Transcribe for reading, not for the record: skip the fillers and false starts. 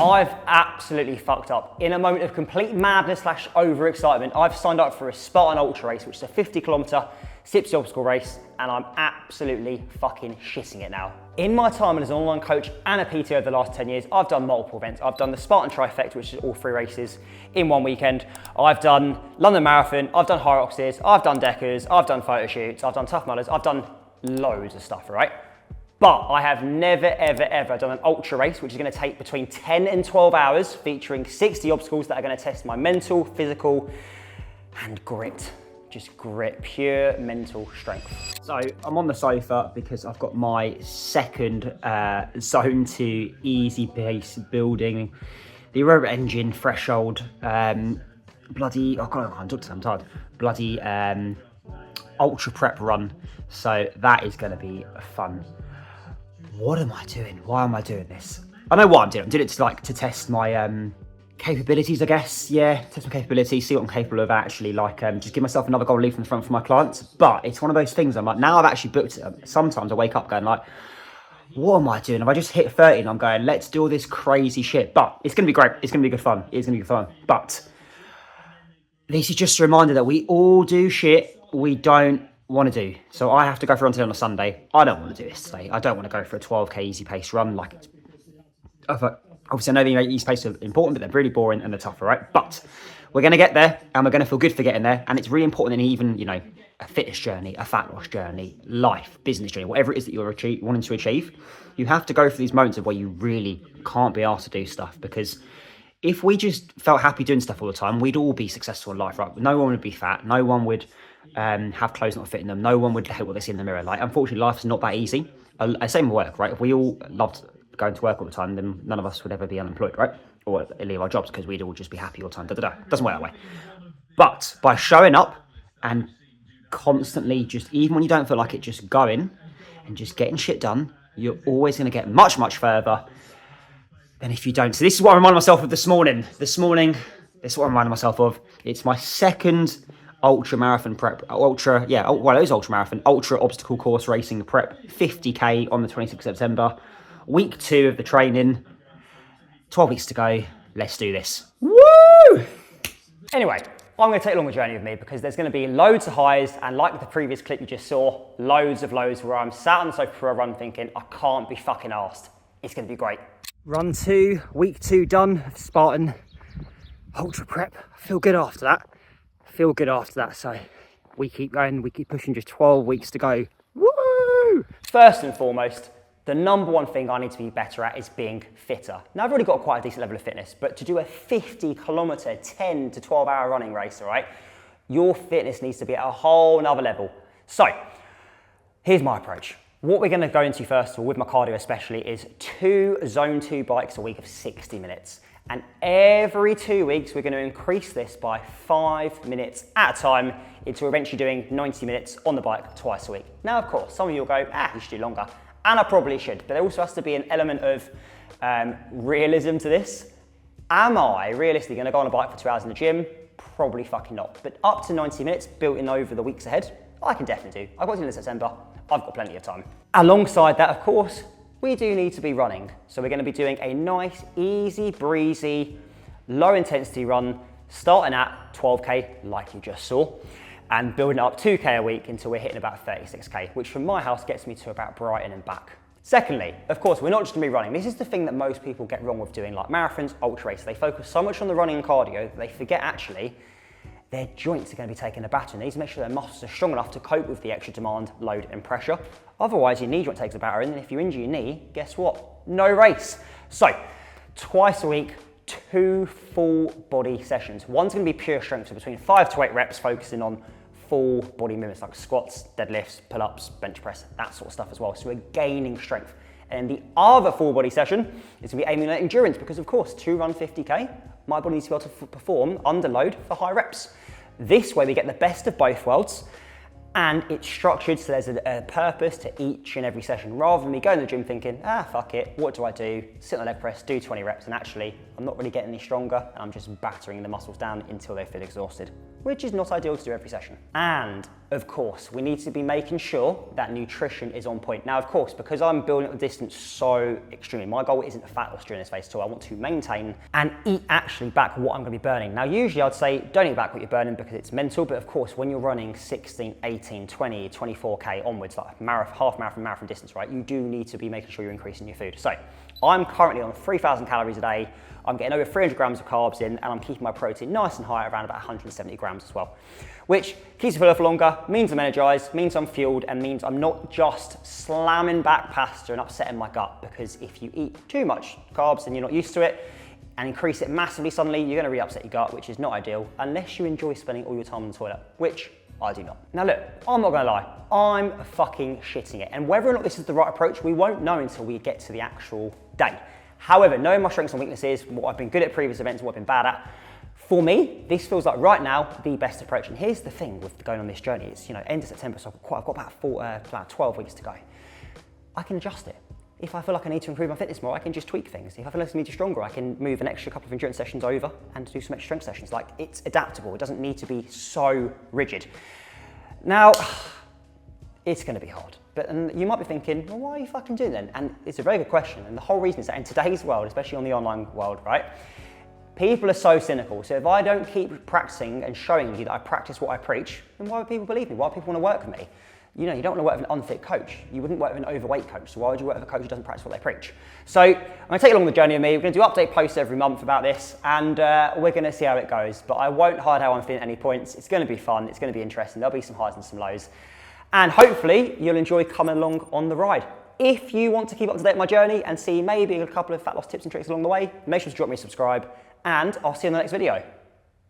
I've absolutely fucked up. In a moment of complete madness / overexcitement, I've signed up for a Spartan Ultra race, which is a 50-kilometer 60 obstacle race, and I'm absolutely fucking shitting it now. In my time as an online coach and a PT over the last 10 years, I've done multiple events. I've done the Spartan Trifectas, which is all 3 races in one weekend. I've done London Marathon, I've done Hyroxes, I've done Deckers, I've done photoshoots, I've done Tough Mudders, I've done loads of stuff, right? But I have never, ever, ever done an ultra race, which is gonna take between 10 and 12 hours, featuring 60 obstacles that are gonna test my mental, physical, and grit. Just grit, pure mental strength. So I'm on the sofa because I've got my second zone 2 easy pace building, the aerobic engine threshold, bloody, oh God, I'm tired, bloody ultra prep run. So that is gonna be fun. What am I doing? Why am I doing this? I know what I'm doing. I'm doing it to test my capabilities, I guess. Yeah, test my capabilities, see what I'm capable of actually, just give myself another goal leaf from the front for my clients. But it's one of those things, I'm like, now I've actually booked it. Sometimes I wake up going like, what am I doing? Have I just hit 30 and I'm going, let's do all this crazy shit. But it's going to be great. It's going to be good fun. It's going to be good fun. But this is just a reminder that we all do shit we don't want to do. So I have to go for a run today on a Sunday. I don't want to do this today. I don't want to go for a 12k easy pace run. Obviously I know the easy pace are important, but they're really boring and they're tougher, right? But we're going to get there and we're going to feel good for getting there. And it's really important in even, a fitness journey, a fat loss journey, life, business journey, whatever it is that you're wanting to achieve, you have to go through these moments of where you really can't be asked to do stuff. Because if we just felt happy doing stuff all the time, we'd all be successful in life, right? No one would be fat. No one would have clothes not fitting them. No one would hate what they see in the mirror. Unfortunately, life's not that easy. Same with work, right? If we all loved going to work all the time, then none of us would ever be unemployed, right? Or leave our jobs because we'd all just be happy all the time. Doesn't work that way. But by showing up and constantly, just even when you don't feel like it, just going and just getting shit done, you're always going to get much, much further than if you don't. So this is what I reminded myself of this morning. This is what I reminded myself of. It's my second ultra marathon prep, ultra obstacle course racing prep, 50k on the 26th of September, week 2 of the training, 12 weeks to go. Let's do this. Woo! Anyway, I'm going to take along the journey with me because there's going to be loads of highs, and like the previous clip you just saw, loads of lows where I'm sat on the sofa for a run thinking, I can't be fucking arsed. It's going to be great. Run 2, week 2 done of Spartan Ultra prep. I feel good after that. So we keep going, we keep pushing, just 12 weeks to go. Woo! First and foremost, the number one thing I need to be better at is being fitter. Now I've already got quite a decent level of fitness, but to do a 50-kilometer, 10 to 12 hour running race, all right, your fitness needs to be at a whole nother level. So here's my approach. What we're gonna go into first of all, with my cardio especially, is 2 zone 2 bikes a week of 60 minutes. And every 2 weeks, we're gonna increase this by 5 minutes at a time until eventually doing 90 minutes on the bike twice a week. Now, of course, some of you will go, you should do longer. And I probably should, but there also has to be an element of realism to this. Am I realistically gonna go on a bike for 2 hours in the gym? Probably fucking not. But up to 90 minutes built in over the weeks ahead, I can definitely do. I've got to in September, I've got plenty of time. Alongside that, of course, we do need to be running. So we're gonna be doing a nice, easy, breezy, low intensity run, starting at 12k, like you just saw, and building up 2k a week until we're hitting about 36k, which from my house gets me to about Brighton and back. Secondly, of course, we're not just gonna be running. This is the thing that most people get wrong with doing, like marathons, ultra races. They focus so much on the running and cardio that they forget actually their joints are going to be taking a battering. They need to make sure their muscles are strong enough to cope with the extra demand, load and pressure. Otherwise, your knee joint takes a battering, and if you injure your knee, guess what? No race. So, twice a week, 2 full body sessions. One's going to be pure strength, so between 5 to 8 reps, focusing on full body movements like squats, deadlifts, pull-ups, bench press, that sort of stuff as well. So we're gaining strength. And the other full body session is going to be aiming at endurance because, of course, to run 50k, my body needs to be able to perform under load for high reps. This way we get the best of both worlds, and it's structured so there's a purpose to each and every session, rather than me going to the gym thinking, fuck it, what do I do? Sit on the leg press, do 20 reps, and actually I'm not really getting any stronger, and I'm just battering the muscles down until they feel exhausted. which is not ideal to do every session. And of course, we need to be making sure that nutrition is on point. Now, of course, because I'm building up the distance so extremely, my goal isn't a fat loss during this phase at all. I want to maintain and eat actually back what I'm gonna be burning. Now, usually I'd say don't eat back what you're burning because it's mental, but of course, when you're running 16, 18, 20, 24K onwards, like half marathon distance, right? You do need to be making sure you're increasing your food. So I'm currently on 3,000 calories a day. I'm getting over 300 grams of carbs in, and I'm keeping my protein nice and high, around about 170 grams as well, which keeps me full for longer, means I'm energized, means I'm fueled, and means I'm not just slamming back pasta and upsetting my gut, because if you eat too much carbs and you're not used to it, and increase it massively suddenly, you're gonna really upset your gut, which is not ideal, unless you enjoy spending all your time on the toilet, which I do not. Now look, I'm not gonna lie, I'm fucking shitting it. And whether or not this is the right approach, we won't know until we get to the actual day. However, knowing my strengths and weaknesses, what I've been good at previous events, what I've been bad at, for me, this feels like right now the best approach. And here's the thing with going on this journey, it's, end of September, so I've got about 12 weeks to go. I can adjust it. If I feel like I need to improve my fitness more, I can just tweak things. If I feel like I need to be stronger, I can move an extra couple of endurance sessions over and do some extra strength sessions. Like, it's adaptable. It doesn't need to be so rigid. Now, it's gonna be hard. But you might be thinking, well, why are you fucking doing that? And it's a very good question. And the whole reason is that in today's world, especially on the online world, right? People are so cynical. So if I don't keep practicing and showing you that I practice what I preach, then why would people believe me? Why would people want to work with me? You don't want to work with an unfit coach. You wouldn't work with an overweight coach. So why would you work with a coach who doesn't practice what they preach? So I'm gonna take you along the journey with me. We're gonna do update posts every month about this, and we're gonna see how it goes. But I won't hide how I'm feeling at any points. It's gonna be fun. It's gonna be interesting. There'll be some highs and some lows. And hopefully you'll enjoy coming along on the ride. If you want to keep up to date on my journey and see maybe a couple of fat loss tips and tricks along the way, make sure to drop me a subscribe, and I'll see you in the next video.